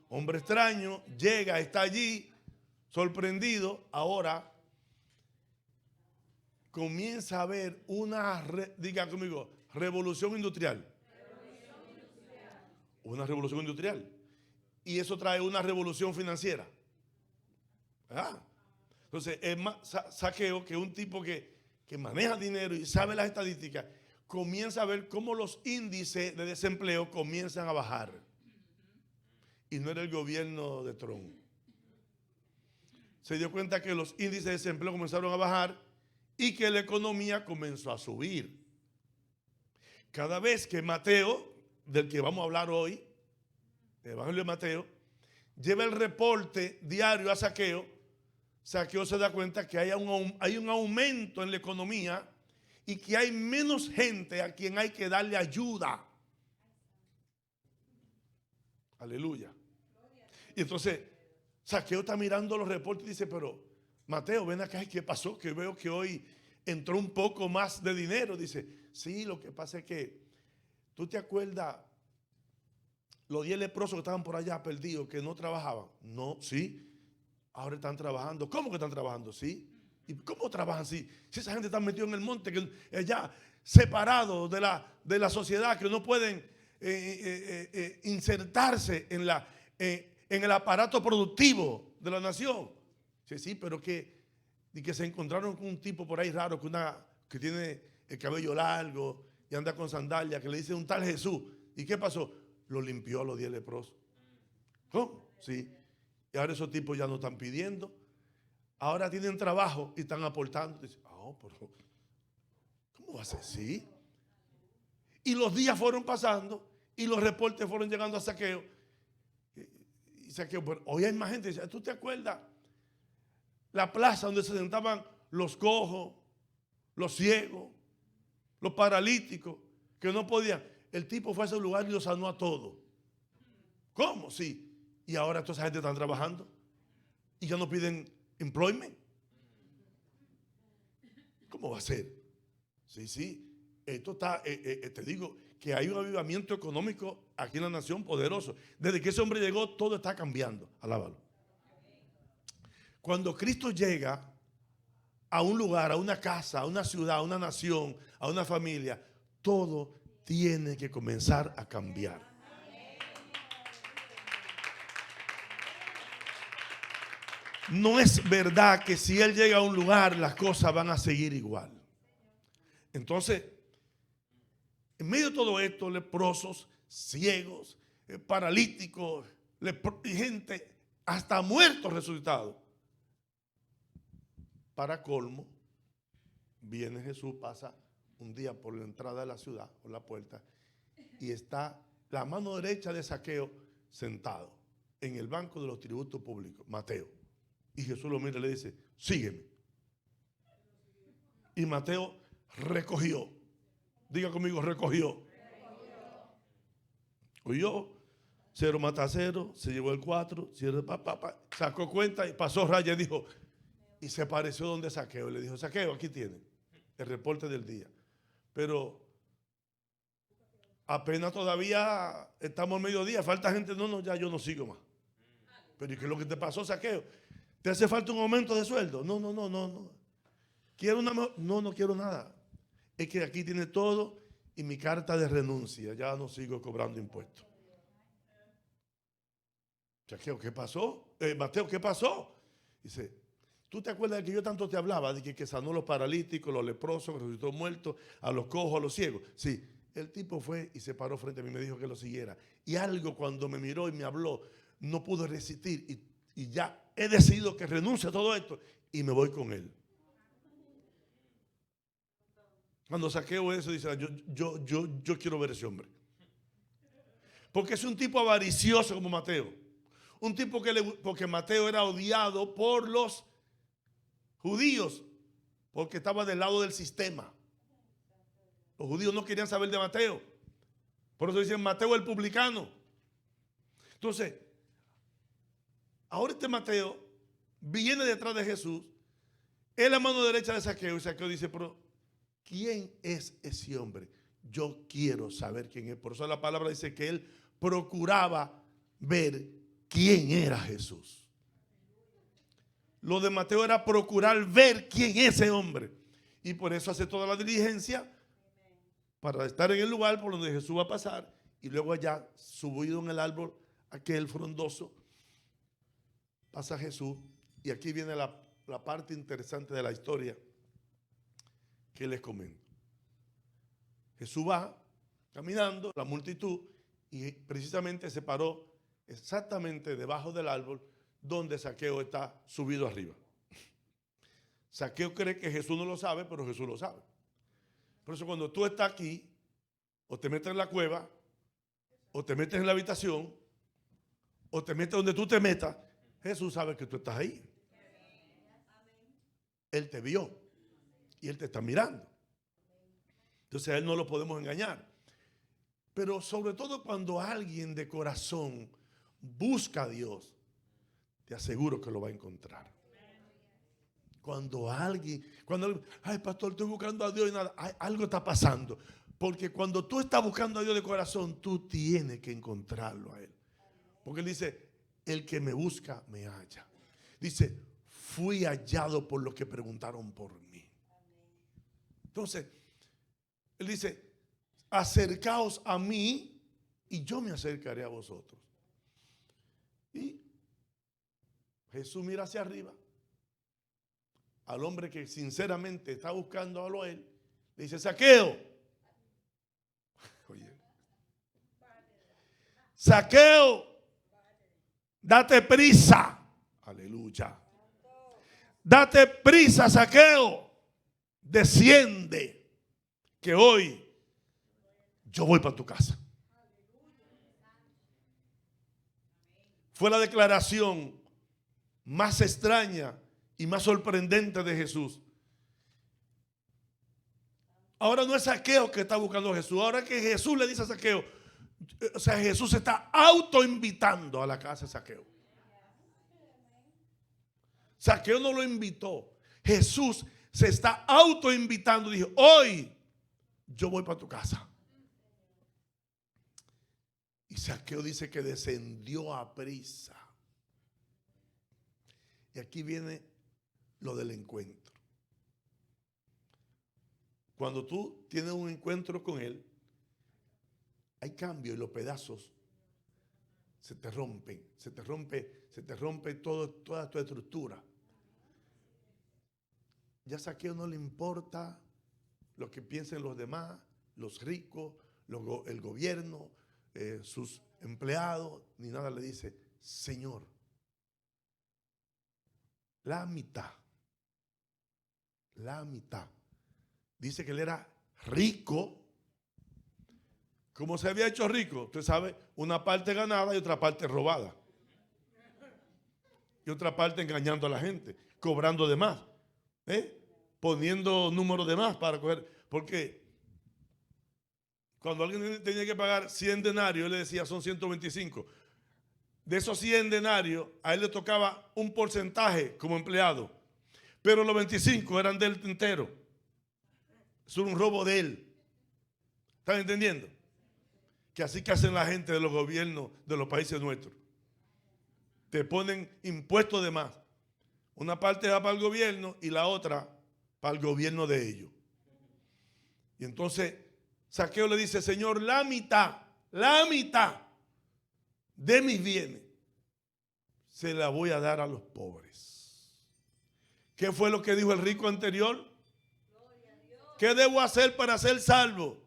Hombre extraño, llega, está allí, sorprendido. Ahora comienza a haber una, diga conmigo, revolución industrial. Una revolución industrial. Y eso trae una revolución financiera. ¿Verdad? Entonces, es más Zaqueo, que un tipo que maneja dinero y sabe las estadísticas, comienza a ver cómo los índices de desempleo comienzan a bajar. Y no era el gobierno de Trump. Se dio cuenta que los índices de desempleo comenzaron a bajar y que la economía comenzó a subir. Cada vez que Mateo, del que vamos a hablar hoy, el Evangelio de Mateo, lleva el reporte diario a Zaqueo, Zaqueo se da cuenta que hay un aumento en la economía y que hay menos gente a quien hay que darle ayuda. Aleluya. Y entonces Zaqueo está mirando los reportes y dice, pero Mateo, ven acá, ¿qué pasó? Que veo que hoy entró un poco más de dinero. Dice, sí, lo que pasa es que, ¿tú te acuerdas los 10 leprosos que estaban por allá perdidos, que no trabajaban? No, sí, ahora están trabajando. ¿Cómo que están trabajando? Sí. ¿Y cómo trabajan? Sí, si esa gente está metida en el monte, que allá separados de la sociedad, que no pueden insertarse en el aparato productivo de la nación. Sí, sí, pero que se encontraron con un tipo por ahí raro que tiene el cabello largo y anda con sandalias, que le dice un tal Jesús. ¿Y qué pasó? Lo limpió a los 10 leprosos. ¿Cómo? Sí. Y ahora esos tipos ya no están pidiendo. Ahora tienen trabajo y están aportando. Dice, pero ¿cómo va a ser? Sí. Y los días fueron pasando y los reportes fueron llegando a Zaqueo. Y Zaqueo, pero hoy hay más gente. Dice, ¿tú te acuerdas? La plaza donde se sentaban los cojos, los ciegos, los paralíticos, que no podían. El tipo fue a ese lugar y los sanó a todos. ¿Cómo? Sí. Y ahora toda esa gente está trabajando y ya no piden employment. ¿Cómo va a ser? Sí, sí. Esto está, te digo, que hay un avivamiento económico aquí en la nación poderoso. Desde que ese hombre llegó, todo está cambiando. Alábalo. Cuando Cristo llega a un lugar, a una casa, a una ciudad, a una nación, a una familia, todo tiene que comenzar a cambiar. No es verdad que si Él llega a un lugar, las cosas van a seguir igual. Entonces, en medio de todo esto, leprosos, ciegos, paralíticos, y gente hasta muertos resucitados. Para colmo, viene Jesús, pasa un día por la entrada de la ciudad, por la puerta, y está la mano derecha de Zaqueo sentado en el banco de los tributos públicos, Mateo. Y Jesús lo mira y le dice, sígueme. Y Mateo recogió. Diga conmigo, recogió. Oyó, cero mata cero, se llevó el 4, sacó cuenta y pasó raya y dijo, y se pareció donde Zaqueo. Le dijo, Zaqueo, aquí tiene el reporte del día. Pero apenas todavía estamos al mediodía, falta gente. No, ya yo no sigo más. Pero ¿y qué es lo que te pasó, Zaqueo? ¿Te hace falta un aumento de sueldo? No. ¿Quiero una mejor? No quiero nada. Es que aquí tiene todo y mi carta de renuncia. Ya no sigo cobrando impuestos. Zaqueo, ¿qué pasó? Mateo, ¿qué pasó? Dice, ¿tú te acuerdas de que yo tanto te hablaba? De que sanó a los paralíticos, los leprosos, que resucitó muertos, a los cojos, a los ciegos. Sí, el tipo fue y se paró frente a mí y me dijo que lo siguiera. Y algo cuando me miró y me habló, no pude resistir y ya he decidido que renuncie a todo esto y me voy con él. Cuando Zaqueo eso dice, yo quiero ver a ese hombre. Porque es un tipo avaricioso como Mateo. Un tipo porque Mateo era odiado por los judíos, porque estaba del lado del sistema. Los judíos no querían saber de Mateo. Por eso dicen Mateo el publicano. Entonces, ahora este Mateo viene detrás de Jesús, es la mano derecha de Zaqueo, y Zaqueo dice, pero ¿quién es ese hombre? Yo quiero saber quién es. Por eso la palabra dice que él procuraba ver quién era Jesús. Lo de Mateo era procurar ver quién es ese hombre. Y por eso hace toda la diligencia para estar en el lugar por donde Jesús va a pasar. Y luego allá, subido en el árbol, aquel frondoso, pasa Jesús. Y aquí viene la parte interesante de la historia que les comento. Jesús va caminando, la multitud, y precisamente se paró exactamente debajo del árbol donde Zaqueo está subido arriba. Zaqueo cree que Jesús no lo sabe, pero Jesús lo sabe. Por eso cuando tú estás aquí, o te metes en la cueva, o te metes en la habitación, o te metes donde tú te metas, Jesús sabe que tú estás ahí. Él te vio y Él te está mirando. Entonces a Él no lo podemos engañar. Pero sobre todo cuando alguien de corazón busca a Dios, te aseguro que lo va a encontrar. Cuando ay pastor, estoy buscando a Dios y nada, algo está pasando. Porque cuando tú estás buscando a Dios de corazón, tú tienes que encontrarlo a Él. Porque Él dice, el que me busca, me halla. Dice, fui hallado por los que preguntaron por mí. Entonces, Él dice, acercaos a mí y yo me acercaré a vosotros. Y Jesús mira hacia arriba al hombre que sinceramente está buscando a Él. Le dice, Zaqueo. Oye. Zaqueo, date prisa. Aleluya. Date prisa, Zaqueo. Desciende, que hoy yo voy para tu casa. Fue la declaración más extraña y más sorprendente de Jesús. Ahora no es Zaqueo que está buscando a Jesús. Ahora que Jesús le dice a Zaqueo, o sea, Jesús se está autoinvitando a la casa de Zaqueo. Zaqueo no lo invitó. Jesús se está autoinvitando. Dijo, hoy yo voy para tu casa. Y Zaqueo dice que descendió a prisa. Y aquí viene lo del encuentro. Cuando tú tienes un encuentro con Él, hay cambio y los pedazos se te rompen. Se te rompe toda tu estructura. Ya a Zaqueo no le importa lo que piensen los demás, los ricos, el gobierno, sus empleados, ni nada. Le dice, Señor, la mitad. Dice que él era rico. ¿Cómo se había hecho rico? Usted sabe, una parte ganada y otra parte robada. Y otra parte engañando a la gente, cobrando de más. Poniendo números de más para coger. Porque cuando alguien tenía que pagar 100 denarios, él le decía son 125. De esos 100 denarios, a él le tocaba un porcentaje como empleado. Pero los 25 eran del entero. Eso era un robo de él. ¿Están entendiendo? Que así que hacen la gente de los gobiernos de los países nuestros. Te ponen impuestos de más. Una parte va para el gobierno y la otra para el gobierno de ellos. Y entonces Zaqueo le dice, Señor, la mitad de mis bienes se la voy a dar a los pobres. ¿Qué fue lo que dijo el rico anterior? ¿Qué debo hacer para ser salvo?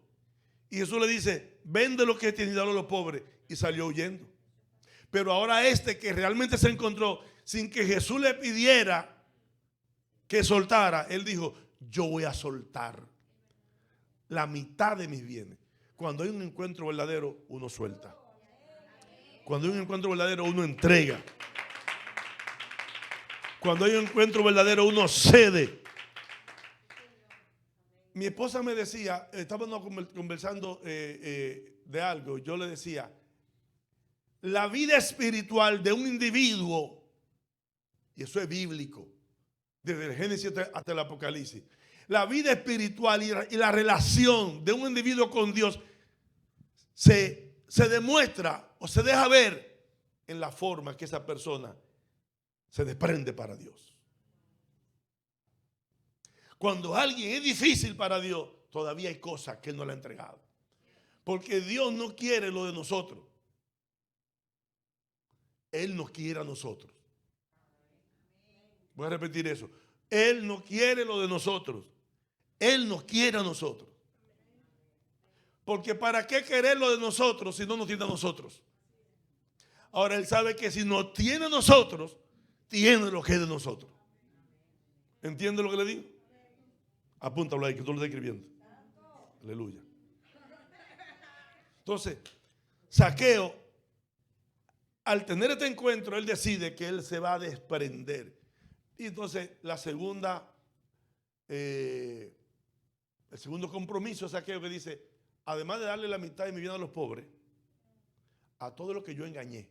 Y Jesús le dice, vende lo que tienes y dalo a los pobres. Y salió huyendo. Pero ahora este que realmente se encontró sin que Jesús le pidiera que soltara, él dijo, yo voy a soltar la mitad de mis bienes. Cuando hay un encuentro verdadero, uno suelta. Cuando hay un encuentro verdadero, uno entrega. Cuando hay un encuentro verdadero, uno cede. Mi esposa me decía, estábamos conversando de algo, yo le decía, la vida espiritual de un individuo, y eso es bíblico, desde el Génesis hasta el Apocalipsis, la vida espiritual y la relación de un individuo con Dios se demuestra o se deja ver en la forma que esa persona se desprende para Dios. Cuando alguien es difícil para Dios, todavía hay cosas que Él no le ha entregado. Porque Dios no quiere lo de nosotros. Él nos quiere a nosotros. Voy a repetir eso. Él no quiere lo de nosotros. Él nos quiere a nosotros. Porque ¿para qué querer lo de nosotros si no nos tiene a nosotros? Ahora Él sabe que si nos tiene a nosotros, tiene lo que es de nosotros. ¿Entiende lo que le digo? Apúntalo ahí, que tú lo estás escribiendo. Aleluya. Entonces, Zaqueo, al tener este encuentro, él decide que él se va a desprender. Y entonces, el segundo compromiso de Zaqueo, que dice: además de darle la mitad de mi bien a los pobres, a todo lo que yo engañé.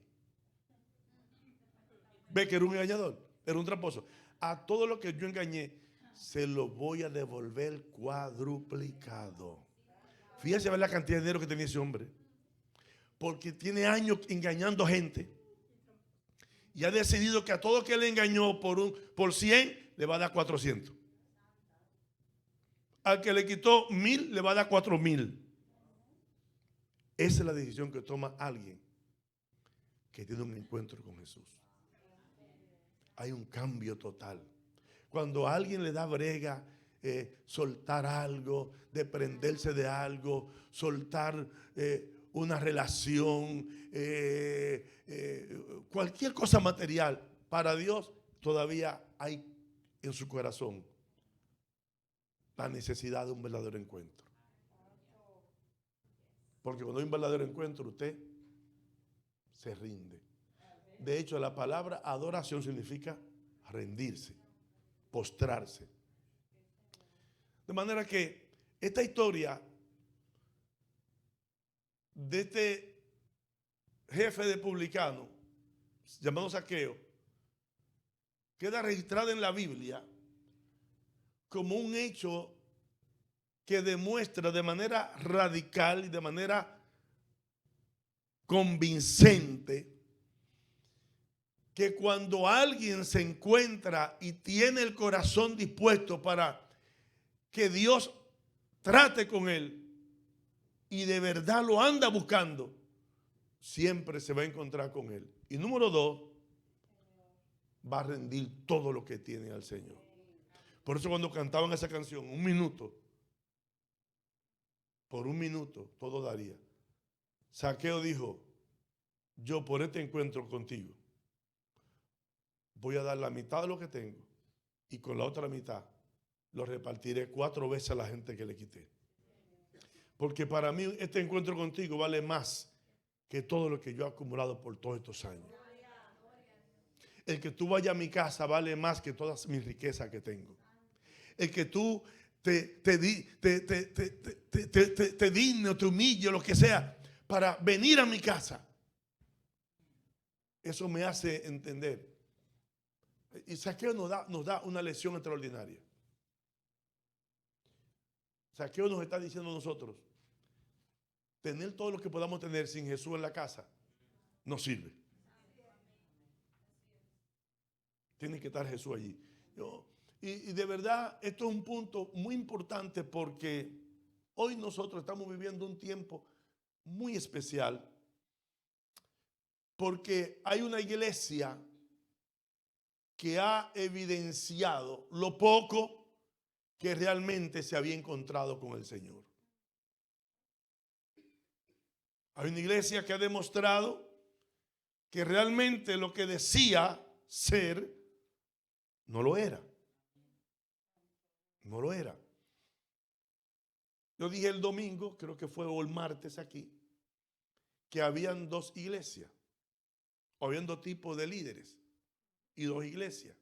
Ve que era un engañador, era un tramposo. A todo lo que yo engañé, se lo voy a devolver cuadruplicado. Fíjese a ver la cantidad de dinero que tenía ese hombre. Porque tiene años engañando gente. Y ha decidido que a todo que le engañó por 100, le va a dar 400. Al que le quitó 1000, le va a dar 4000. Esa es la decisión que toma alguien que tiene un encuentro con Jesús. Hay un cambio total. Cuando a alguien le da brega soltar algo, desprenderse de algo, soltar una relación, cualquier cosa material, para Dios todavía hay en su corazón la necesidad de un verdadero encuentro. Porque cuando hay un verdadero encuentro, usted se rinde. De hecho, la palabra adoración significa rendirse, postrarse. De manera que esta historia de este jefe de publicano llamado Zaqueo queda registrada en la Biblia como un hecho que demuestra de manera radical y de manera convincente que cuando alguien se encuentra y tiene el corazón dispuesto para que Dios trate con él y de verdad lo anda buscando, siempre se va a encontrar con él. Y número 2, va a rendir todo lo que tiene al Señor. Por eso cuando cantaban esa canción, un minuto, por un minuto todo daría. Zaqueo dijo: yo por este encuentro contigo voy a dar la mitad de lo que tengo y con la otra mitad lo repartiré 4 veces a la gente que le quité. Porque para mí este encuentro contigo vale más que todo lo que yo he acumulado por todos estos años. El que tú vayas a mi casa vale más que todas mis riquezas que tengo. El que tú te dignes, te humilles, lo que sea, para venir a mi casa. Eso me hace entender. Y Zaqueo nos da una lección extraordinaria. Zaqueo nos está diciendo a nosotros: tener todo lo que podamos tener sin Jesús en la casa no sirve. Tiene que estar Jesús allí. Y de verdad, esto es un punto muy importante porque hoy nosotros estamos viviendo un tiempo muy especial porque hay una iglesia que ha evidenciado lo poco que realmente se había encontrado con el Señor. Hay una iglesia que ha demostrado que realmente lo que decía ser no lo era. No lo era. Yo dije el domingo, creo que fue o el martes aquí, que habían 2 iglesias. O habían 2 tipos de líderes y 2 iglesias.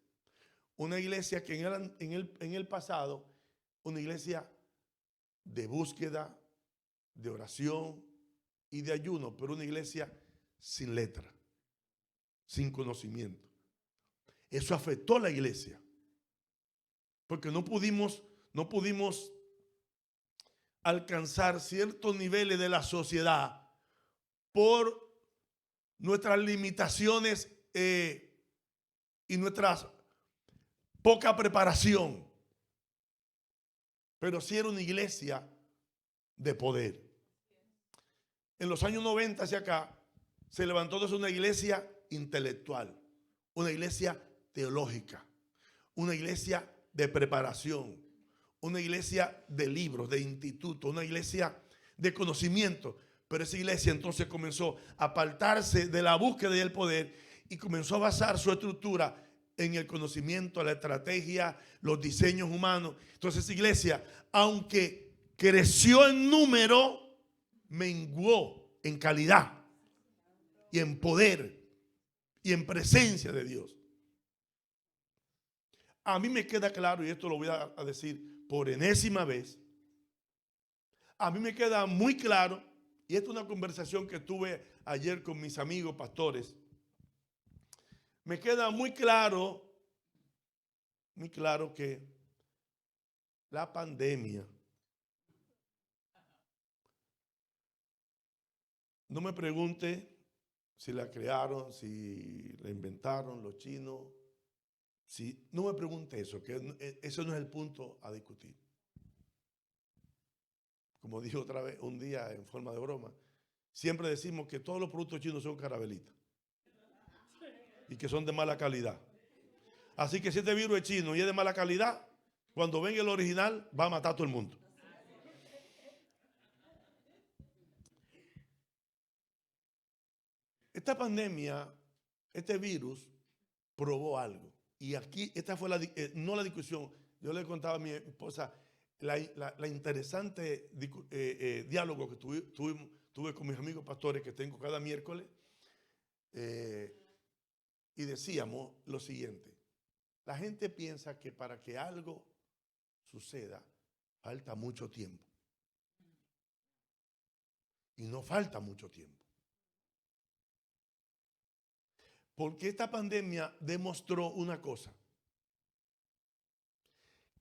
Una iglesia que en el pasado, una iglesia de búsqueda, de oración y de ayuno, pero una iglesia sin letra, sin conocimiento. Eso afectó a la iglesia, porque no pudimos alcanzar ciertos niveles de la sociedad por nuestras limitaciones y nuestra poca preparación. Pero sí era una iglesia de poder. En los años 90 hacia acá se levantó desde una iglesia intelectual, una iglesia teológica, una iglesia de preparación, una iglesia de libros, de institutos, una iglesia de conocimiento. Pero esa iglesia entonces comenzó a apartarse de la búsqueda del poder y comenzó a basar su estructura en el conocimiento, la estrategia, los diseños humanos. Entonces esa iglesia, aunque creció en número, menguó en calidad y en poder y en presencia de Dios. A mí me queda claro, y esto lo voy a decir por enésima vez, a mí me queda muy claro, y esta es una conversación que tuve ayer con mis amigos pastores, me queda muy claro que la pandemia, no me pregunte si la crearon, si la inventaron los chinos, no me pregunte eso, que eso no es el punto a discutir. Como dije otra vez, un día en forma de broma, siempre decimos que todos los productos chinos son carabelitas y que son de mala calidad. Así que si este virus es chino y es de mala calidad, cuando venga el original va a matar a todo el mundo. Esta pandemia, este virus, probó algo. Y aquí, esta fue no la discusión. Yo le contaba a mi esposa la interesante diálogo que tuve con mis amigos pastores que tengo cada miércoles. Y decíamos lo siguiente. La gente piensa que para que algo suceda, falta mucho tiempo. Y no falta mucho tiempo. Porque esta pandemia demostró una cosa,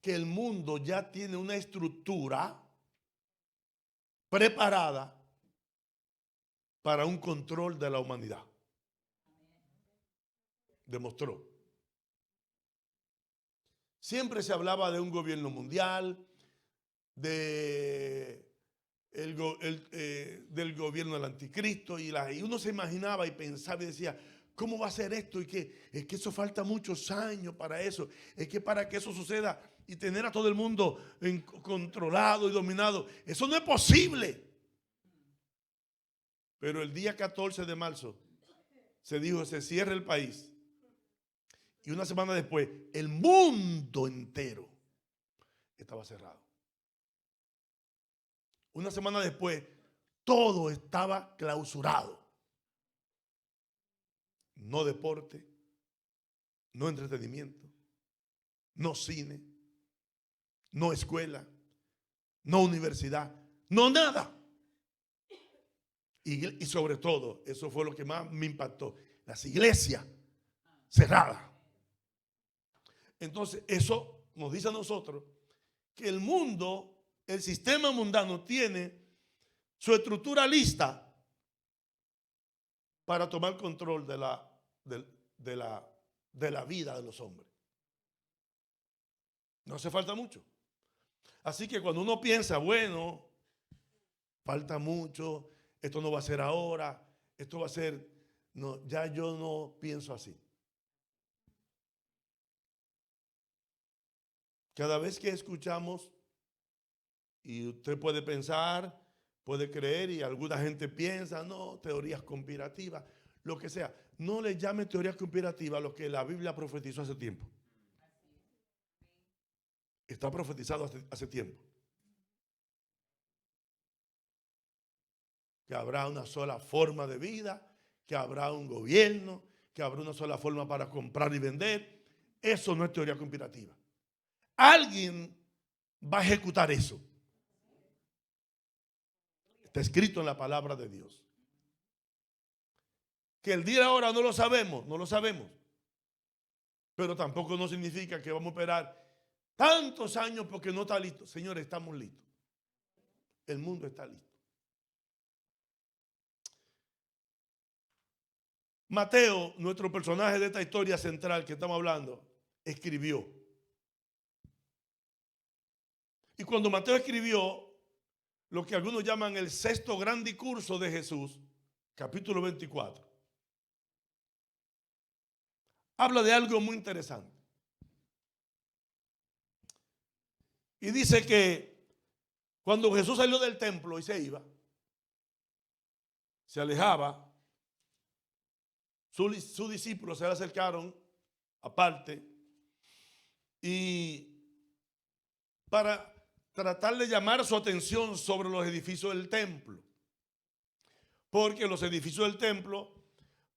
que el mundo ya tiene una estructura preparada para un control de la humanidad. Demostró. Siempre se hablaba de un gobierno mundial, del gobierno del anticristo, y uno se imaginaba y pensaba y decía, ¿cómo va a ser esto? Y que es que eso falta muchos años para eso. Es que para que eso suceda y tener a todo el mundo controlado y dominado, eso no es posible. Pero el día 14 de marzo se dijo, se cierra el país. Y una semana después, el mundo entero estaba cerrado. Una semana después, todo estaba clausurado. No deporte, no entretenimiento, no cine, no escuela, no universidad, no nada. Y sobre todo, eso fue lo que más me impactó, las iglesias cerradas. Entonces, eso nos dice a nosotros que el mundo, el sistema mundano tiene su estructura lista para tomar control de la vida de los hombres. No hace falta mucho. Así que cuando uno piensa, bueno, falta mucho, esto no va a ser ahora, esto va a ser, no, ya yo no pienso así. Cada vez que escuchamos, y usted puede pensar, puede creer, y alguna gente piensa, no, teorías conspirativas, lo que sea. No le llame teorías conspirativas a lo que la Biblia profetizó hace tiempo. Está profetizado hace tiempo. Que habrá una sola forma de vida, que habrá un gobierno, que habrá una sola forma para comprar y vender. Eso no es teoría conspirativa. Alguien va a ejecutar eso. Está escrito en la palabra de Dios. Que el día de ahora no lo sabemos, no lo sabemos. Pero tampoco no significa que vamos a esperar tantos años porque no está listo. Señores, estamos listos. El mundo está listo. Mateo, nuestro personaje de esta historia central que estamos hablando, escribió. Y cuando Mateo escribió lo que algunos llaman el sexto gran discurso de Jesús, capítulo 24, habla de algo muy interesante. Y dice que cuando Jesús salió del templo y se iba, se alejaba, sus discípulos se le acercaron aparte y para tratar de llamar su atención sobre los edificios del templo. Porque los edificios del templo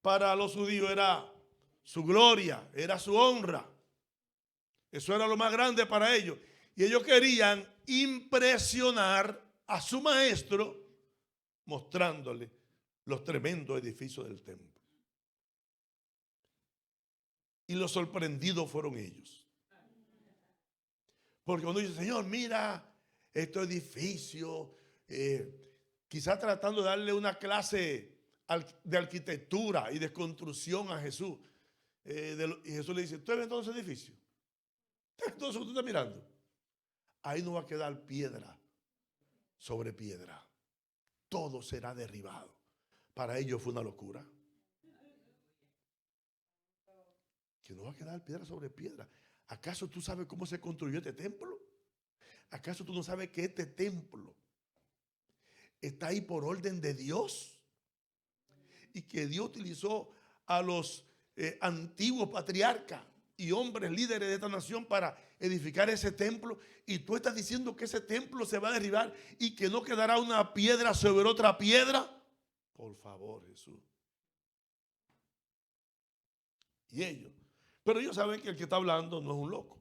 para los judíos era su gloria, era su honra. Eso era lo más grande para ellos. Y ellos querían impresionar a su maestro mostrándole los tremendos edificios del templo. Y los sorprendidos fueron ellos. Porque cuando dice, Señor, mira estos edificios, quizás tratando de darle una clase de arquitectura y de construcción a Jesús. Y Jesús le dice, ¿usted ve todos esos edificios? Entonces usted está mirando. Ahí no va a quedar piedra sobre piedra. Todo será derribado. Para ellos fue una locura. Que no va a quedar piedra sobre piedra. ¿Acaso tú sabes cómo se construyó este templo? ¿Acaso tú no sabes que este templo está ahí por orden de Dios? Y que Dios utilizó a los antiguos patriarcas y hombres líderes de esta nación para edificar ese templo. Y tú estás diciendo que ese templo se va a derribar y que no quedará una piedra sobre otra piedra. Por favor, Jesús. Y ellos. Pero ellos saben que el que está hablando no es un loco.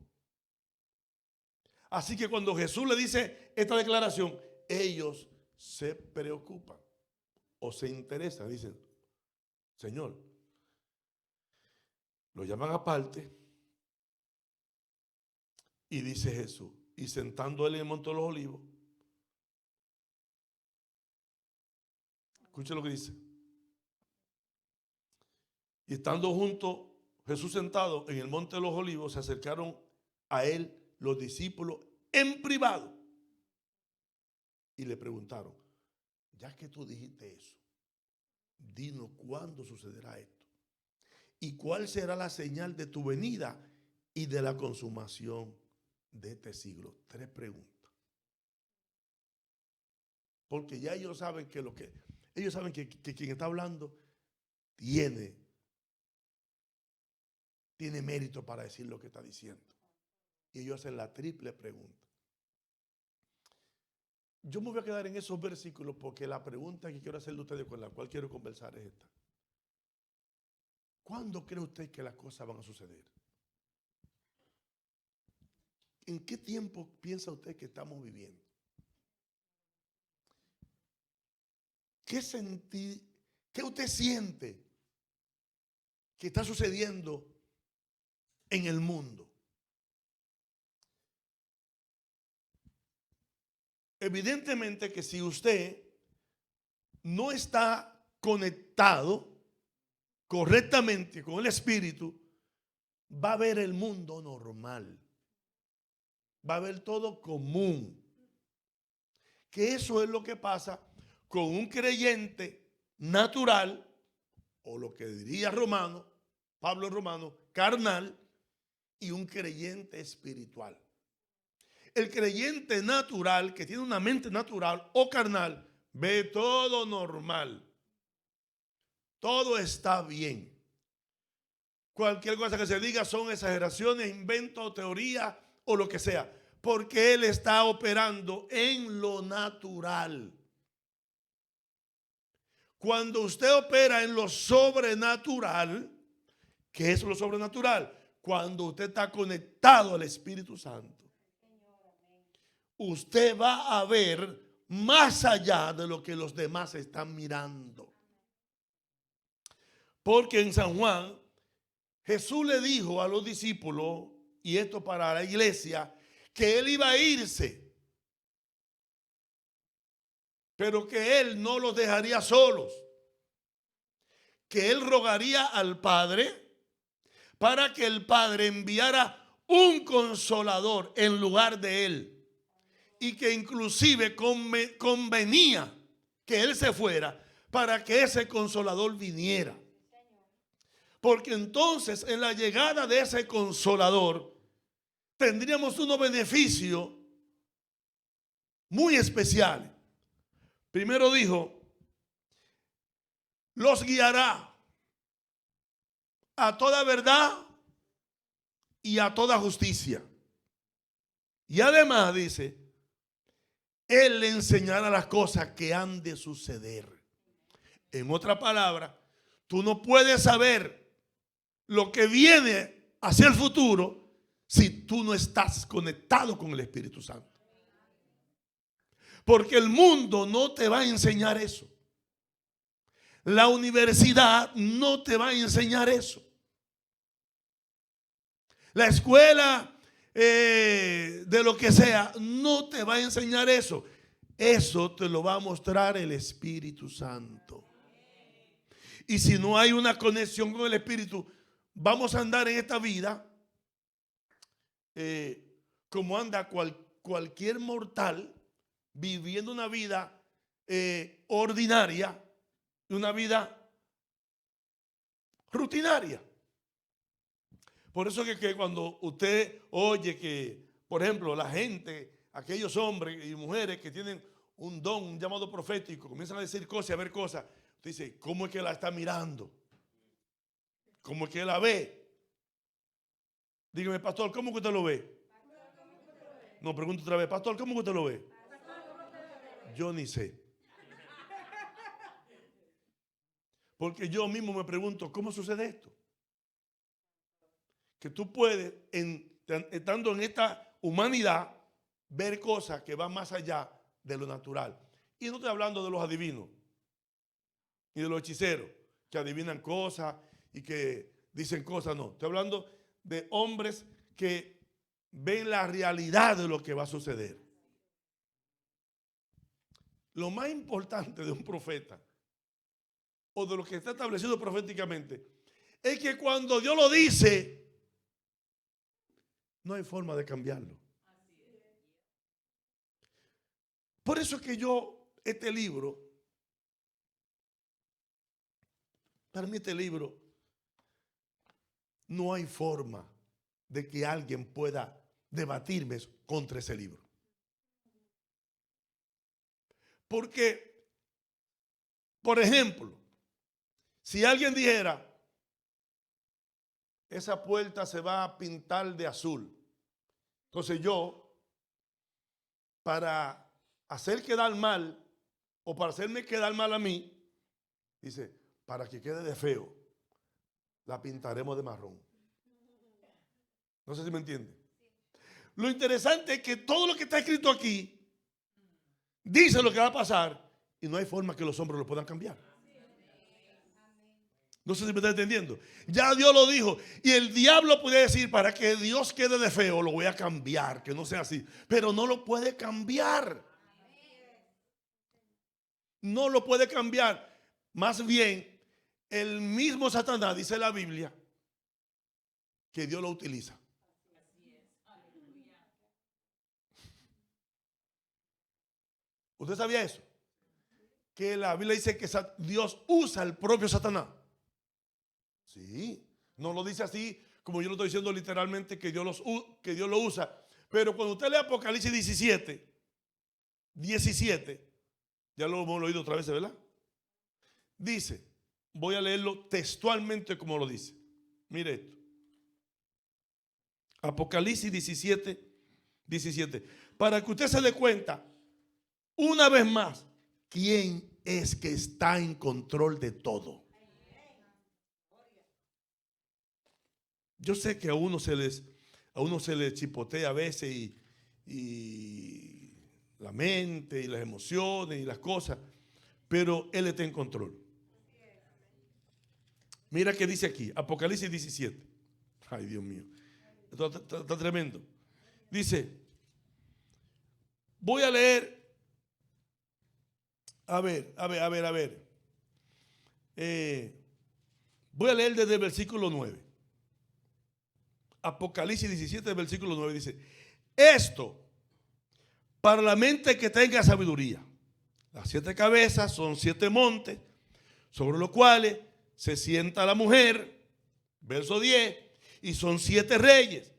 Así que cuando Jesús le dice esta declaración, ellos se preocupan o se interesan. Dicen, Señor, lo llaman aparte y dice Jesús, y sentando él en el monte de los olivos, escuche lo que dice. Y estando junto Jesús sentado en el monte de los olivos, se acercaron a él los discípulos en privado y le preguntaron, ya que tú dijiste eso, dinos cuándo sucederá esto y cuál será la señal de tu venida y de la consumación de este siglo. 3 preguntas. Porque ya ellos saben que ellos saben que quien está hablando tiene mérito para decir lo que está diciendo. Y ellos hacen la triple pregunta. Yo me voy a quedar en esos versículos porque la pregunta que quiero hacerle a ustedes, con la cual quiero conversar, es esta. ¿Cuándo cree usted que las cosas van a suceder? ¿En qué tiempo piensa usted que estamos viviendo? ¿Qué usted siente que está sucediendo en el mundo? Evidentemente que si usted no está conectado correctamente con el Espíritu, va a ver el mundo normal. Va a ver todo común. Que eso es lo que pasa con un creyente natural, o lo que diría Pablo Romano, carnal, y un creyente espiritual. El creyente natural, que tiene una mente natural o carnal, ve todo normal. Todo está bien. Cualquier cosa que se diga son exageraciones, inventos, teorías o lo que sea. Porque él está operando en lo natural. Cuando usted opera en lo sobrenatural, ¿qué es lo sobrenatural? Cuando usted está conectado al Espíritu Santo, usted va a ver más allá de lo que los demás están mirando. Porque en San Juan, Jesús le dijo a los discípulos, y esto para la iglesia, que él iba a irse, pero que él no los dejaría solos, que él rogaría al Padre para que el Padre enviara un consolador en lugar de él, y que inclusive convenía que él se fuera para que ese consolador viniera. Porque entonces en la llegada de ese consolador tendríamos unos beneficios muy especiales. Primero dijo, los guiará a toda verdad y a toda justicia. Y además dice, él le enseñará las cosas que han de suceder. En otra palabra, tú no puedes saber lo que viene hacia el futuro si tú no estás conectado con el Espíritu Santo. Porque el mundo no te va a enseñar eso. La universidad no te va a enseñar eso. La escuela de lo que sea no te va a enseñar eso. Eso te lo va a mostrar el Espíritu Santo. Y si no hay una conexión con el Espíritu, vamos a andar en esta vida como anda cualquier mortal, viviendo una vida ordinaria, una vida rutinaria. Por eso que cuando usted oye que, por ejemplo, la gente, aquellos hombres y mujeres que tienen un don, un llamado profético, comienzan a decir cosas y a ver cosas, usted dice, ¿cómo es que la está mirando? ¿Cómo es que la ve? Dígame, pastor, ¿cómo que usted lo ve? No, pregunto otra vez, pastor, ¿cómo que usted lo ve? Yo ni sé. Porque yo mismo me pregunto, ¿cómo sucede esto? Que tú puedes, estando en esta humanidad, ver cosas que van más allá de lo natural. Y no estoy hablando de los adivinos ni de los hechiceros que adivinan cosas y que dicen cosas, no. Estoy hablando de hombres que ven la realidad de lo que va a suceder. Lo más importante de un profeta o de lo que está establecido proféticamente es que cuando Dios lo dice, no hay forma de cambiarlo. Por eso es que este libro, para mí este libro, no hay forma de que alguien pueda debatirme contra ese libro. Porque, por ejemplo, si alguien dijera, esa puerta se va a pintar de azul, entonces yo, para hacer quedar mal o para hacerme quedar mal a mí, dice, para que quede de feo, la pintaremos de marrón. No sé si me entiende. Lo interesante es que todo lo que está escrito aquí dice lo que va a pasar y no hay forma que los hombres lo puedan cambiar. No sé si me está entendiendo. Ya Dios lo dijo. Y el diablo puede decir, para que Dios quede de feo, lo voy a cambiar, que no sea así. Pero no lo puede cambiar. No lo puede cambiar. Más bien, el mismo Satanás, dice la Biblia, que Dios lo utiliza. ¿Usted sabía eso? Que la Biblia dice que Dios usa el propio Satanás. Sí, no lo dice así como yo lo estoy diciendo literalmente que Dios lo usa. Pero cuando usted lee Apocalipsis 17, ya lo hemos leído otra vez, ¿verdad? Dice, voy a leerlo textualmente como lo dice. Mire esto. Apocalipsis 17. Para que usted se dé cuenta, una vez más, quién es que está en control de todo. Yo sé que a uno se les chipotea a veces y la mente y las emociones y las cosas, pero Él está en control. Mira que dice aquí, Apocalipsis 17. Ay, Dios mío, esto está tremendo. Dice, voy a leer, a ver. Voy a leer desde el versículo 9. Apocalipsis 17, versículo 9 dice: esto para la mente que tenga sabiduría. Las 7 cabezas son 7 montes sobre los cuales se sienta la mujer. Verso 10. Y son 7 reyes.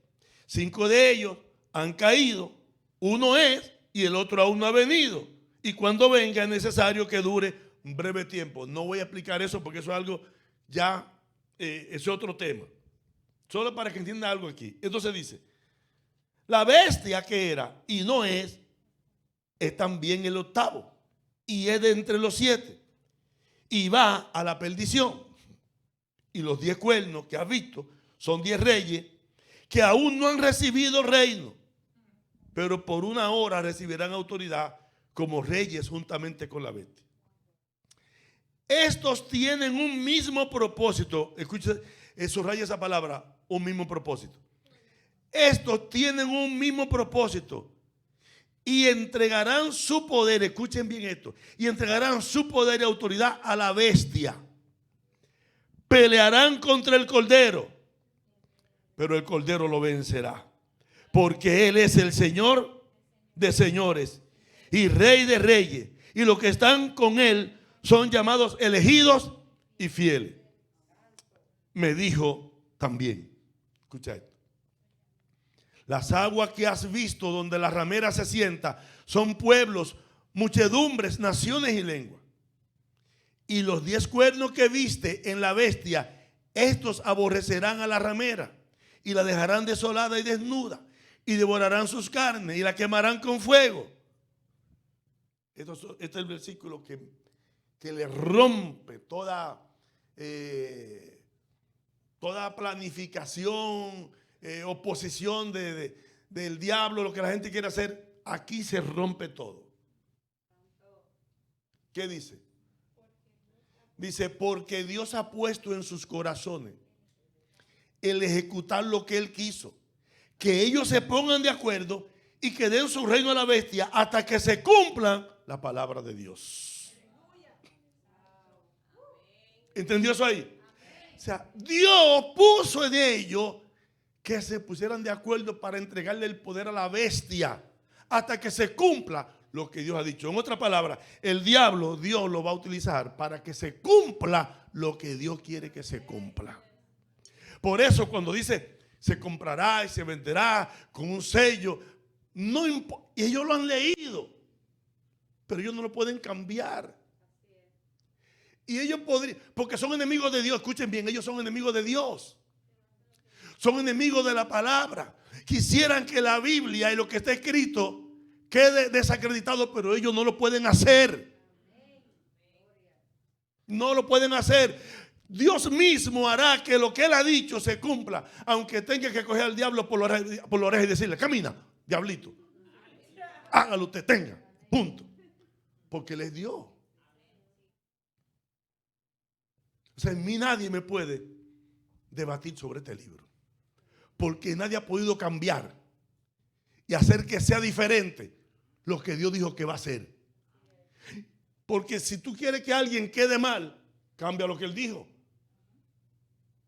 5 de ellos han caído. Uno es y el otro aún no ha venido. Y cuando venga es necesario que dure un breve tiempo. No voy a explicar eso porque eso es algo ya, es otro tema. Solo para que entienda algo aquí. Entonces dice: la bestia que era y no es también el octavo. Y es de entre los 7. Y va a la perdición. Y los 10 cuernos que has visto son 10 reyes que aún no han recibido reino, pero por una hora recibirán autoridad como reyes juntamente con la bestia. Estos tienen un mismo propósito. Escuchen, subraya esa palabra, un mismo propósito. Estos tienen un mismo propósito y entregarán su poder, escuchen bien esto, y entregarán su poder y autoridad a la bestia. Pelearán contra el cordero, pero el cordero lo vencerá, porque él es el Señor de señores y Rey de reyes, y los que están con él son llamados elegidos y fieles. Me dijo también, escucha esto: las aguas que has visto donde la ramera se sienta son pueblos, muchedumbres, naciones y lenguas. Y los 10 cuernos que viste en la bestia, estos aborrecerán a la ramera y la dejarán desolada y desnuda, y devorarán sus carnes y la quemarán con fuego. Este es el versículo que le rompe toda planificación, oposición del diablo, lo que la gente quiere hacer. Aquí se rompe todo. ¿Qué dice? Dice: porque Dios ha puesto en sus corazones el ejecutar lo que Él quiso, que ellos se pongan de acuerdo y que den su reino a la bestia hasta que se cumplan la palabra de Dios. ¿Entendió eso ahí? O sea, Dios puso en ellos que se pusieran de acuerdo para entregarle el poder a la bestia hasta que se cumpla lo que Dios ha dicho. En otras palabras, el diablo, Dios lo va a utilizar para que se cumpla lo que Dios quiere que se cumpla. Por eso cuando dice se comprará y se venderá con un sello, no y ellos lo han leído, pero ellos no lo pueden cambiar. Y ellos podrían, porque son enemigos de Dios. Escuchen bien, ellos son enemigos de Dios. Son enemigos de la palabra. Quisieran que la Biblia y lo que está escrito quede desacreditado, pero ellos no lo pueden hacer. No lo pueden hacer. Dios mismo hará que lo que Él ha dicho se cumpla, aunque tenga que coger al diablo por la oreja y decirle: camina, diablito, hágalo usted, tenga, punto. Porque Él es Dios. O sea, en mí nadie me puede debatir sobre este libro, porque nadie ha podido cambiar y hacer que sea diferente lo que Dios dijo que va a ser. Porque si tú quieres que alguien quede mal, cambia lo que Él dijo.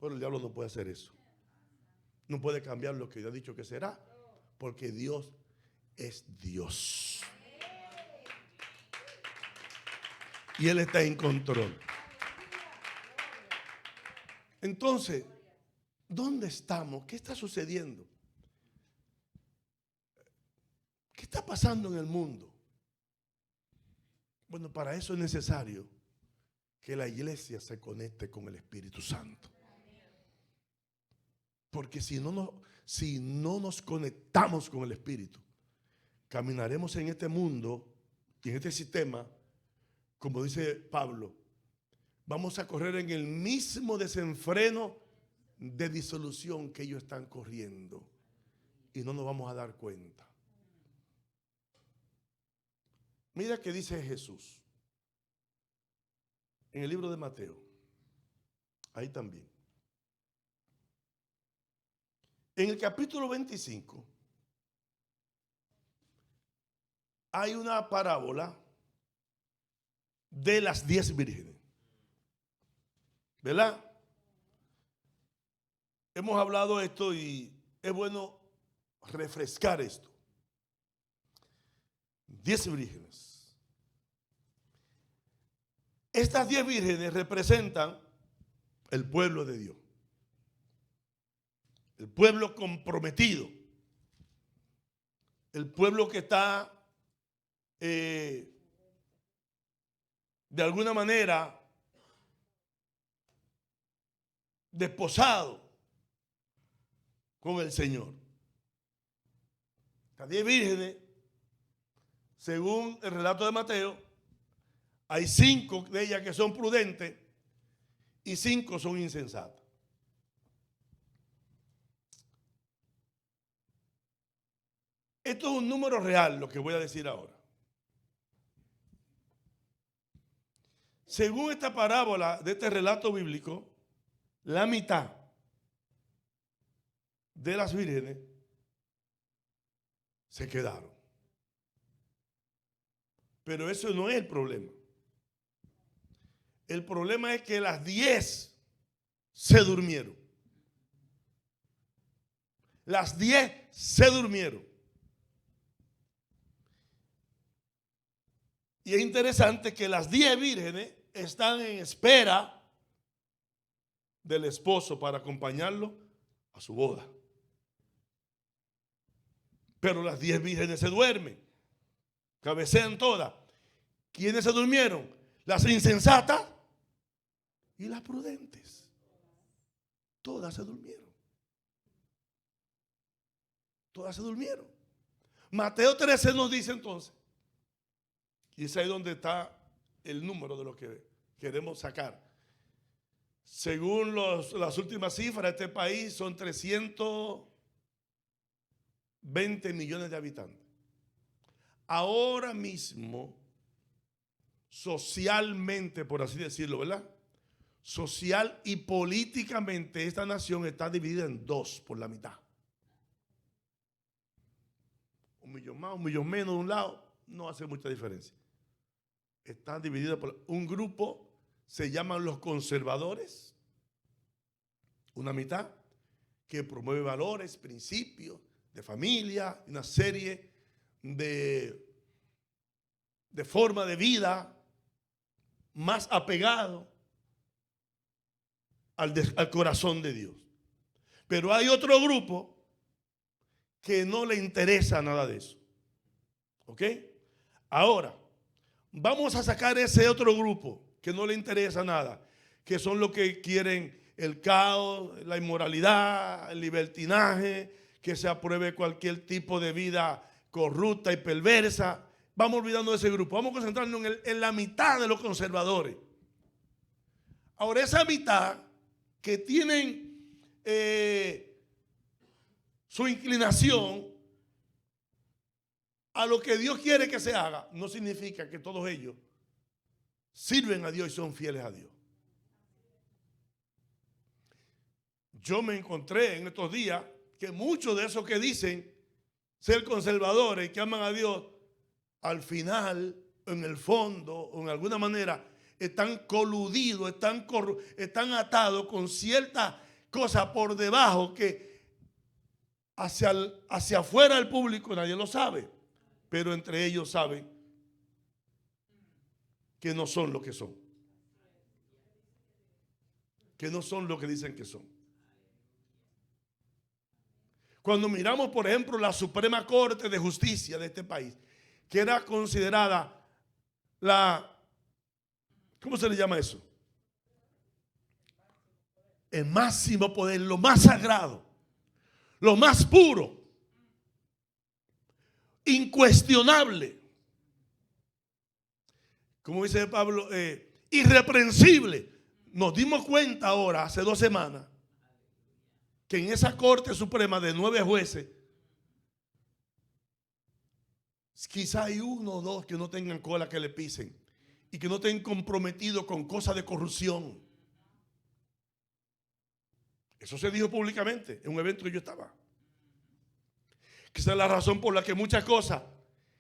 Pero el diablo no puede hacer eso. No puede cambiar lo que Dios ha dicho que será, porque Dios es Dios. Y Él está en control. Entonces, ¿dónde estamos? ¿Qué está sucediendo? ¿Qué está pasando en el mundo? Bueno, para eso es necesario que la iglesia se conecte con el Espíritu Santo. Porque si no nos conectamos con el Espíritu, caminaremos en este mundo y en este sistema, como dice Pablo, vamos a correr en el mismo desenfreno de disolución que ellos están corriendo y no nos vamos a dar cuenta. Mira qué dice Jesús en el libro de Mateo. Ahí también. En el capítulo 25 hay una parábola de las 10 vírgenes. ¿Verdad? hemos hablado esto y es bueno refrescar esto. 10 vírgenes. Estas 10 vírgenes representan el pueblo de Dios. El pueblo comprometido. El pueblo que está de alguna manera desposado con el Señor. Las 10 vírgenes, según el relato de Mateo, hay 5 de ellas que son prudentes y 5 son insensatas. Esto es un número real, lo que voy a decir ahora. Según esta parábola de este relato bíblico, la mitad de las vírgenes se quedaron. Pero eso no es el problema. El problema es que las 10 se durmieron. Las 10 se durmieron. Y es interesante que las 10 vírgenes están en espera del esposo para acompañarlo a su boda. Pero las 10 vírgenes se duermen, cabecean todas. ¿Quiénes se durmieron? Las insensatas y las prudentes. Todas se durmieron. Todas se durmieron. Mateo 13 nos dice entonces, y es ahí donde está el número de lo que queremos sacar. Según las últimas cifras de este país, son 320 millones de habitantes. Ahora mismo, socialmente, por así decirlo, ¿verdad? Social y políticamente, esta nación está dividida en 2 por la mitad. 1 millón más, 1 millón menos de un lado, no hace mucha diferencia. Está dividida por un grupo, se llaman los conservadores, una mitad, que promueve valores, principios de familia, una serie de forma de vida más apegado al corazón de Dios. Pero hay otro grupo que no le interesa nada de eso. ¿Ok? Ahora, vamos a sacar ese otro grupo que no le interesa nada, que son los que quieren el caos, la inmoralidad, el libertinaje, que se apruebe cualquier tipo de vida corrupta y perversa. Vamos olvidando de ese grupo. Vamos a concentrarnos en la mitad de los conservadores. Ahora, esa mitad que tienen su inclinación a lo que Dios quiere que se haga, no significa que todos ellos sirven a Dios y son fieles a Dios. Yo me encontré en estos días que muchos de esos que dicen ser conservadores y que aman a Dios, al final, en el fondo, o en alguna manera, están coludidos, están atados con ciertas cosas por debajo que hacia afuera del público nadie lo sabe, pero entre ellos saben que no son lo que son, que no son lo que dicen que son. Cuando miramos, por ejemplo, la Suprema Corte de Justicia de este país, que era considerada ¿cómo se le llama eso? El máximo poder, lo más sagrado, lo más puro, incuestionable. Como dice Pablo, irreprensible. Nos dimos cuenta ahora, hace 2 semanas, que en esa Corte Suprema de 9 jueces, quizá hay 1 o 2 que no tengan cola que le pisen y que no estén comprometidos con cosas de corrupción. Eso se dijo públicamente en un evento que yo estaba. Esa es la razón por la que muchas cosas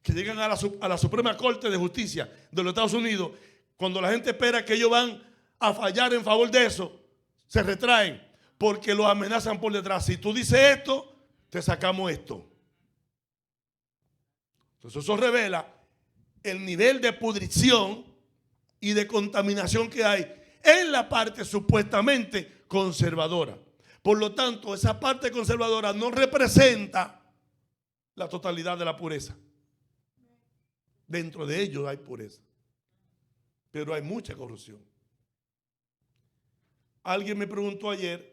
que llegan a la Suprema Corte de Justicia de los Estados Unidos, cuando la gente espera que ellos van a fallar en favor de eso, se retraen. porque los amenazan por detrás. Si tú dices esto, te sacamos esto. Entonces eso revela el nivel de pudrición y de contaminación que hay en la parte supuestamente conservadora. Por lo tanto, esa parte conservadora no representa la totalidad de la pureza. Dentro de ellos hay pureza, pero hay mucha corrupción. Alguien me preguntó ayer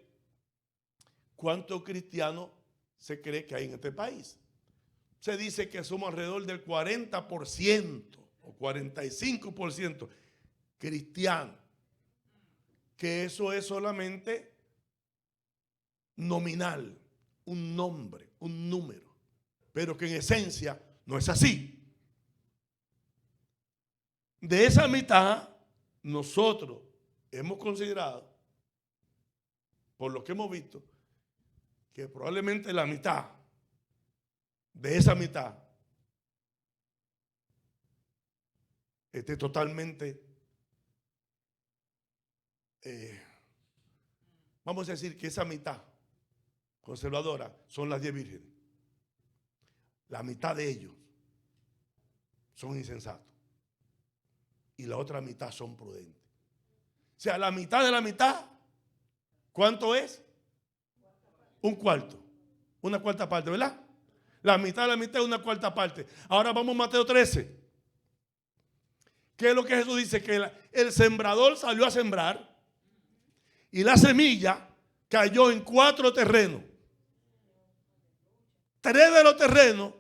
cuántos cristianos se cree que hay en este país. Se dice que somos alrededor del 40% o 45% cristianos, que eso es solamente nominal, un nombre, un número, pero que en esencia no es así. De esa mitad, nosotros hemos considerado, por lo que hemos visto, que probablemente la mitad de esa mitad esté totalmente, vamos a decir que esa mitad conservadora son las 10 vírgenes. La mitad de ellos son insensatos y la otra mitad son prudentes. O sea, la mitad de la mitad, ¿cuánto es? Un cuarto, una cuarta parte, ¿verdad? La mitad de la mitad es una cuarta parte. Ahora vamos a Mateo 13. ¿Qué es lo que Jesús dice? Que el sembrador salió a sembrar y la semilla cayó en 4 terrenos. 3 de los terrenos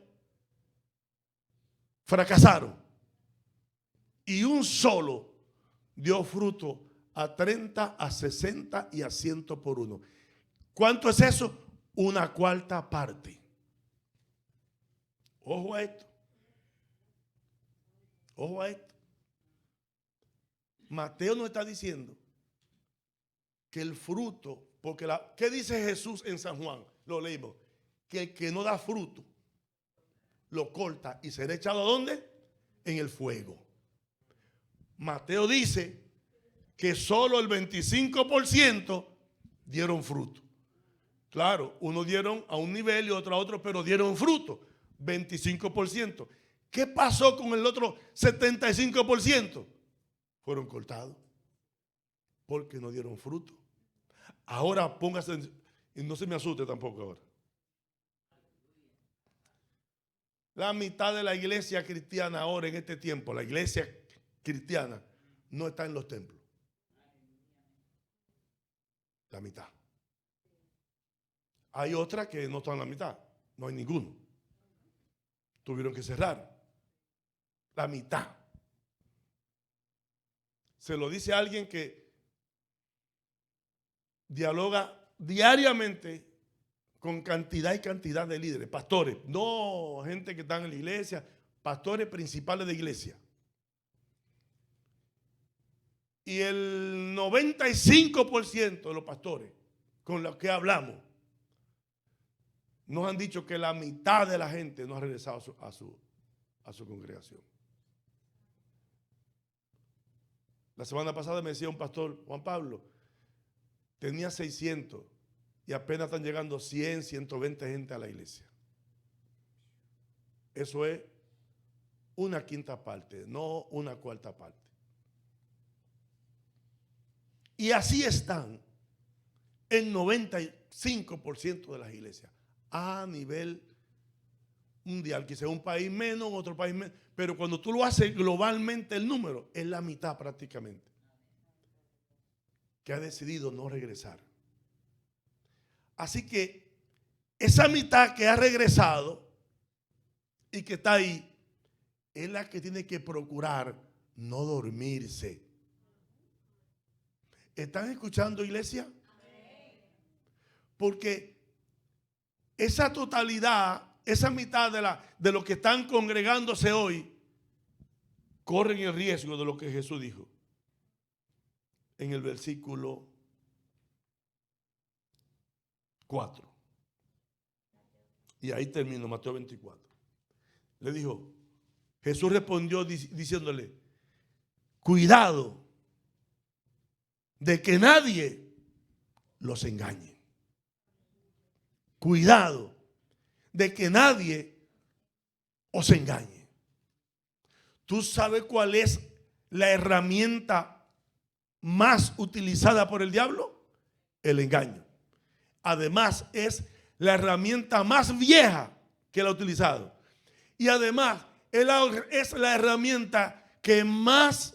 fracasaron y un solo dio fruto a 30, a 60 y a 100 por uno. ¿Cuánto es eso? Una cuarta parte. Ojo a esto. Ojo a esto. Mateo nos está diciendo que el fruto, porque ¿qué dice Jesús en San Juan? Lo leímos. Que el que no da fruto lo corta y será echado ¿a dónde? En el fuego. Mateo dice que solo el 25% dieron fruto. Claro, unos dieron a un nivel y otro a otro, pero dieron fruto. 25%. ¿Qué pasó con el otro 75%? Fueron cortados porque no dieron fruto. Ahora póngase, y no se me asuste tampoco ahora. La mitad de la iglesia cristiana ahora en este tiempo, la iglesia cristiana, no está en los templos. La mitad. Hay otras que no están en la mitad, no hay ninguno. Tuvieron que cerrar. La mitad. Se lo dice a alguien que dialoga diariamente con cantidad y cantidad de líderes, pastores, no gente que están en la iglesia, pastores principales de iglesia. Y el 95% de los pastores con los que hablamos nos han dicho que la mitad de la gente no ha regresado a su congregación. La semana pasada me decía un pastor, Juan Pablo, tenía 600 y apenas están llegando 100, 120 gente a la iglesia. Eso es una quinta parte, no una cuarta parte. Y así están el 95% de las iglesias a nivel mundial, quizá un país menos, otro país menos, pero cuando tú lo haces globalmente el número es la mitad prácticamente que ha decidido no regresar. Así que esa mitad que ha regresado y que está ahí es la que tiene que procurar no dormirse. ¿Están escuchando, iglesia? Porque esa totalidad, esa mitad de los que están congregándose hoy, corren el riesgo de lo que Jesús dijo en el versículo 4. Y ahí termino, Mateo 24. Le dijo, Jesús respondió diciéndole, cuidado de que nadie los engañe. cuidado de que nadie os engañe. ¿Tú sabes cuál es la herramienta más utilizada por el diablo? El engaño. Además, es la herramienta más vieja que él ha utilizado. Y además, es la herramienta que más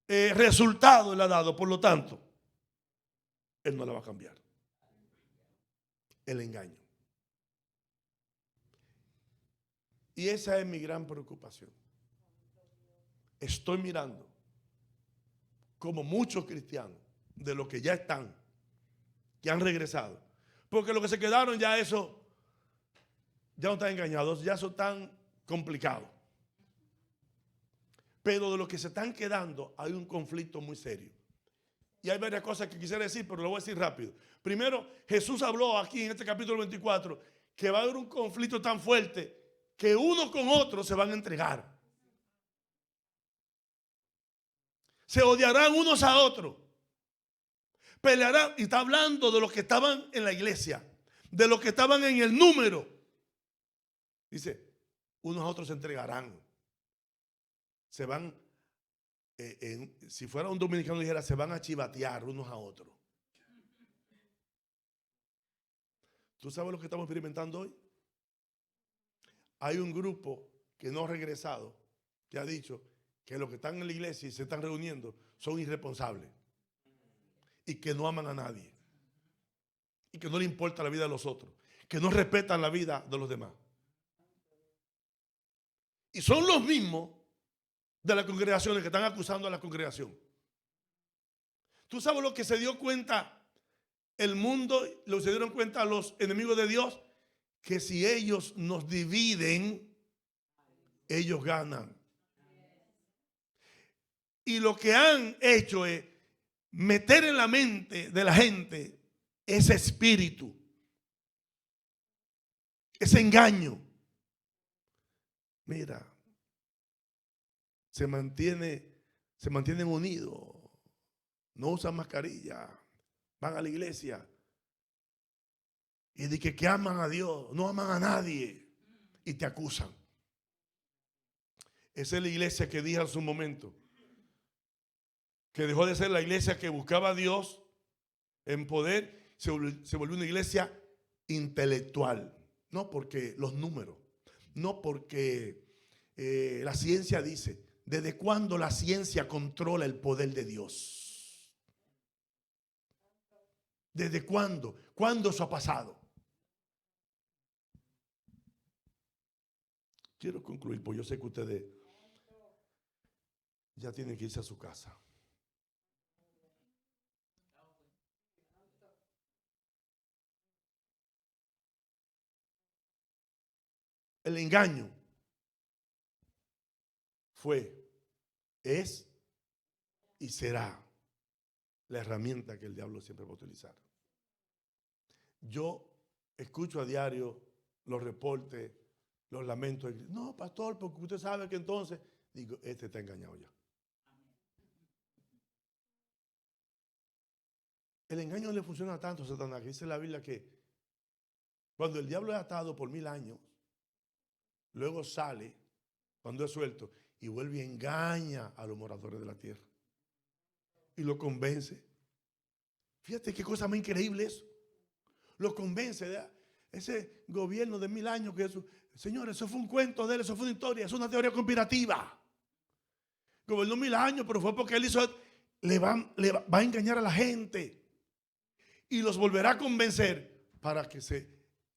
resultado le ha dado. Por lo tanto, él no la va a cambiar. El engaño. Y esa es mi gran preocupación. Estoy mirando como muchos cristianos de los que ya están, que han regresado. Porque los que se quedaron ya eso, ya no están engañados, ya eso tan complicado. Pero de los que se están quedando hay un conflicto muy serio. Y hay varias cosas que quisiera decir, pero lo voy a decir rápido. Primero, Jesús habló aquí en este capítulo 24 que va a haber un conflicto tan fuerte que uno con otro se van a entregar. Se odiarán unos a otros. Pelearán. Y está hablando de los que estaban en la iglesia, de los que estaban en el número. Dice, unos a otros se entregarán. Se van, si fuera un dominicano dijera, se van a chivatear unos a otros. ¿Tú sabes lo que estamos experimentando hoy? Hay un grupo que no ha regresado, que ha dicho que los que están en la iglesia y se están reuniendo son irresponsables y que no aman a nadie y que no le importa la vida de los otros, que no respetan la vida de los demás. Y son los mismos de las congregaciones que están acusando a la congregación. ¿Tú sabes lo que se dio cuenta el mundo, lo que se dieron cuenta los enemigos de Dios? Que si ellos nos dividen, ellos ganan. Y lo que han hecho es meter en la mente de la gente ese espíritu, ese engaño. Mira, se mantienen unidos, no usan mascarilla, van a la iglesia y dicen que aman a Dios, no aman a nadie y te acusan. Esa es la iglesia que dije en su momento, que dejó de ser la iglesia que buscaba a Dios en poder, se volvió una iglesia intelectual. No porque los números, no porque la ciencia dice. ¿Desde cuándo la ciencia controla el poder de Dios? ¿Desde cuándo? ¿Cuándo eso ha pasado? Quiero concluir, porque yo sé que ustedes ya tienen que irse a su casa. El engaño fue, es y será la herramienta que el diablo siempre va a utilizar. Yo escucho a diario los reportes, los lamentos. No, pastor, porque usted sabe que entonces, digo, este está engañado ya. El engaño le funciona tanto a Satanás que dice la Biblia que cuando el diablo es atado por 1000 años, luego sale, cuando es suelto, y vuelve y engaña a los moradores de la tierra. Y lo convence. Fíjate qué cosa más increíble eso. Lo convence de ese gobierno de 1000 años que eso. Señores, eso fue un cuento de él, eso fue una historia, es una teoría conspirativa. Gobernó 1000 años, pero fue porque él hizo, le va a engañar a la gente. Y los volverá a convencer para que se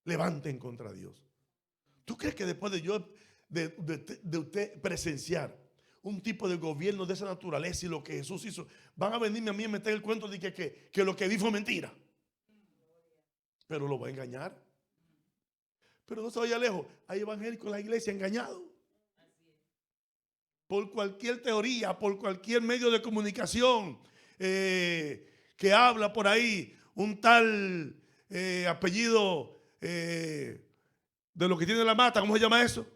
levanten contra Dios. ¿Tú crees que después de usted presenciar un tipo de gobierno de esa naturaleza y lo que Jesús hizo, van a venirme a mí a meter el cuento de que lo que vi fue mentira? Pero lo va a engañar. Pero no se vaya lejos. Hay evangélicos en la iglesia engañados. Por cualquier teoría, por cualquier medio de comunicación que habla por ahí, un tal apellido de lo que tiene la mata, ¿cómo se llama eso?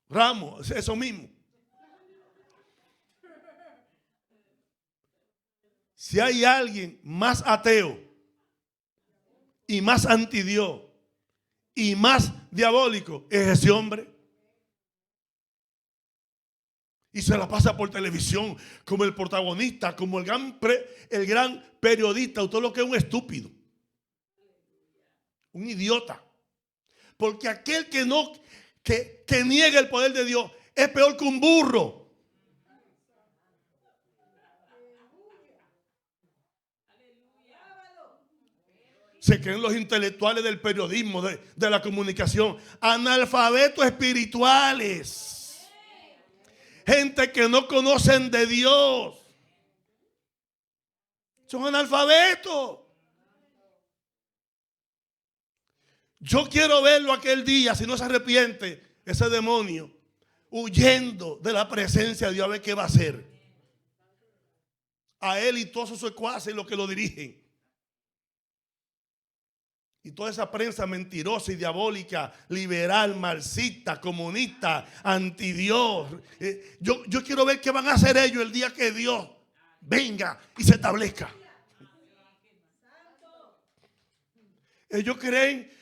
Ramos, eso mismo. Si hay alguien más ateo y más anti Dios y más diabólico es ese hombre. Y se la pasa por televisión como el protagonista, como el gran periodista. Usted lo que es un estúpido, un idiota. Porque aquel que niega el poder de Dios es peor que un burro. Se creen los intelectuales del periodismo, de la comunicación, analfabetos espirituales, gente que no conocen de Dios, son analfabetos. Yo quiero verlo aquel día, si no se arrepiente, ese demonio huyendo de la presencia de Dios, a ver qué va a hacer a él y todos sus secuaces y los que lo dirigen. Y toda esa prensa mentirosa y diabólica, liberal, marxista, comunista, antidios. Yo quiero ver qué van a hacer ellos el día que Dios venga y se establezca. Ellos creen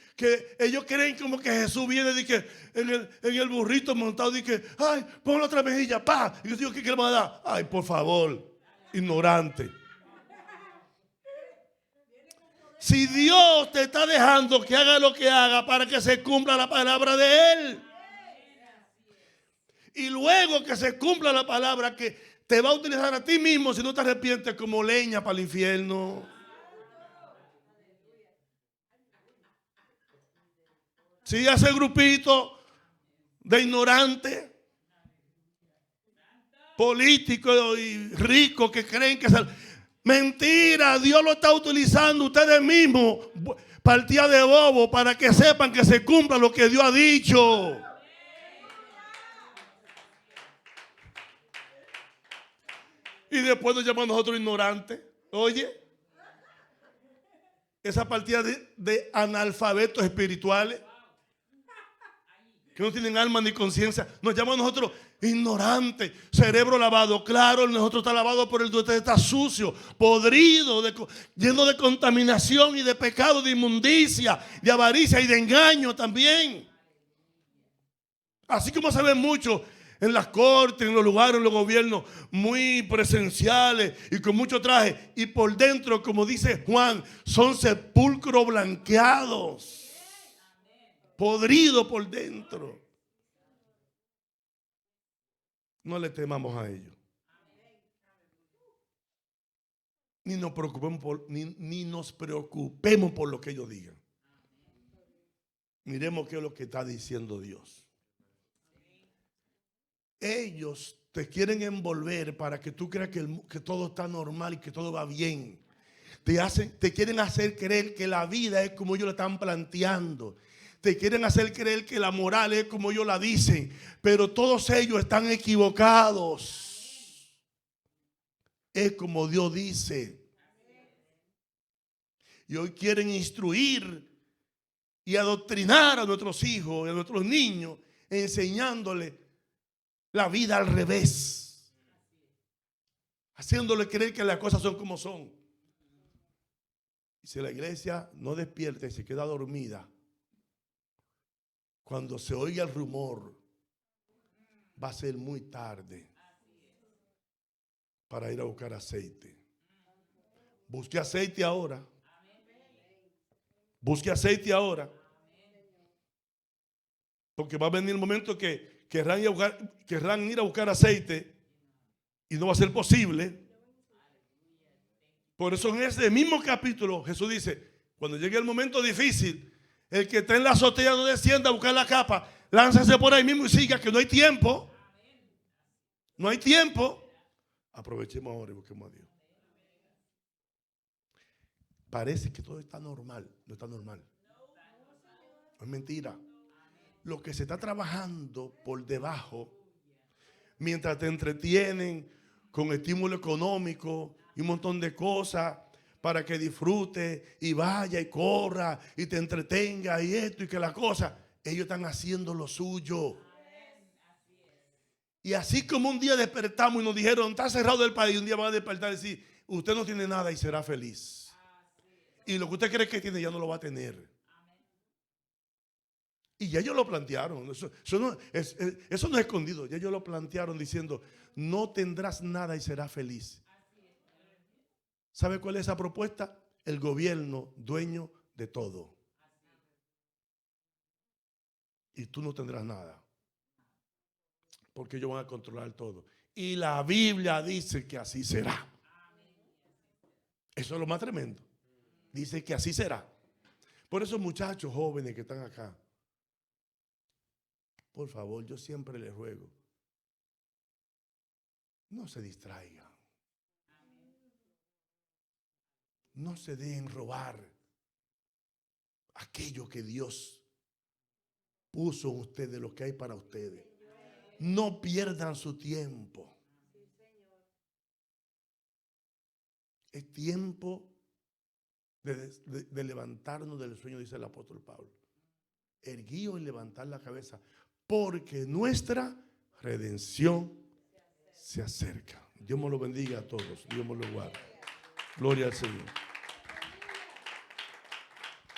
como que Jesús viene de que en el burrito montado, de que, ay, ponle otra mejilla, pa. Y yo digo, ¿qué le va a dar? Ay, por favor, ignorante. Si Dios te está dejando que haga lo que haga para que se cumpla la palabra de Él. Y luego que se cumpla la palabra, que te va a utilizar a ti mismo si no te arrepientes como leña para el infierno. Si hace grupito de ignorantes, políticos y ricos que creen que mentira, Dios lo está utilizando ustedes mismos, partida de bobo, para que sepan que se cumpla lo que Dios ha dicho. Y después nos llaman nosotros ignorantes. Oye, esa partida de analfabetos espirituales que no tienen alma ni conciencia, nos llaman nosotros ignorantes, cerebro lavado. Claro, nosotros está lavado por el Dios, está sucio, podrido, lleno de contaminación y de pecado, de inmundicia, de avaricia y de engaño también. Así como se ve mucho en las cortes, en los lugares, en los gobiernos, muy presenciales y con mucho traje, y por dentro, como dice Juan, son sepulcros blanqueados. Podrido por dentro. No le temamos a ellos. Ni nos preocupemos por lo que ellos digan. Miremos qué es lo que está diciendo Dios. Ellos te quieren envolver para que tú creas que todo está normal y que todo va bien. Te quieren hacer creer que la vida es como ellos la están planteando. Te quieren hacer creer que la moral es como ellos la dicen, pero todos ellos están equivocados. Es como Dios dice. Y hoy quieren instruir y adoctrinar a nuestros hijos y a nuestros niños, enseñándoles la vida al revés, haciéndole creer que las cosas son como son. Y si la iglesia no despierta y se queda dormida, cuando se oiga el rumor, va a ser muy tarde para ir a buscar aceite. Busque aceite ahora. Busque aceite ahora. Porque va a venir el momento que querrán ir a buscar aceite y no va a ser posible. Por eso en ese mismo capítulo Jesús dice, cuando llegue el momento difícil, el que está en la azotea no descienda a buscar la capa, lánzase por ahí mismo y siga, que no hay tiempo. No hay tiempo. Aprovechemos ahora y busquemos a Dios. Parece que todo está normal. No está normal. No es mentira. Lo que se está trabajando por debajo, mientras te entretienen con estímulo económico y un montón de cosas, para que disfrute y vaya y corra y te entretenga y esto y que la cosa, ellos están haciendo lo suyo. Y así como un día despertamos y nos dijeron, está cerrado el país, un día van a despertar y decir, usted no tiene nada y será feliz. Y lo que usted cree que tiene ya no lo va a tener. Y ya ellos lo plantearon. Eso no es escondido. Ya ellos lo plantearon diciendo: no tendrás nada y serás feliz. ¿Sabe cuál es esa propuesta? El gobierno dueño de todo. Y tú no tendrás nada, porque ellos van a controlar todo. Y la Biblia dice que así será. Eso es lo más tremendo. Dice que así será. Por esos muchachos jóvenes que están acá, por favor, yo siempre les ruego, no se distraigan. No se dejen robar aquello que Dios puso en ustedes, lo que hay para ustedes. No pierdan su tiempo. Es tiempo de levantarnos del sueño, dice el apóstol Pablo. Erguíos y levantar la cabeza, porque nuestra redención se acerca. Dios me lo bendiga a todos. Dios me lo guarde. Gloria al Señor.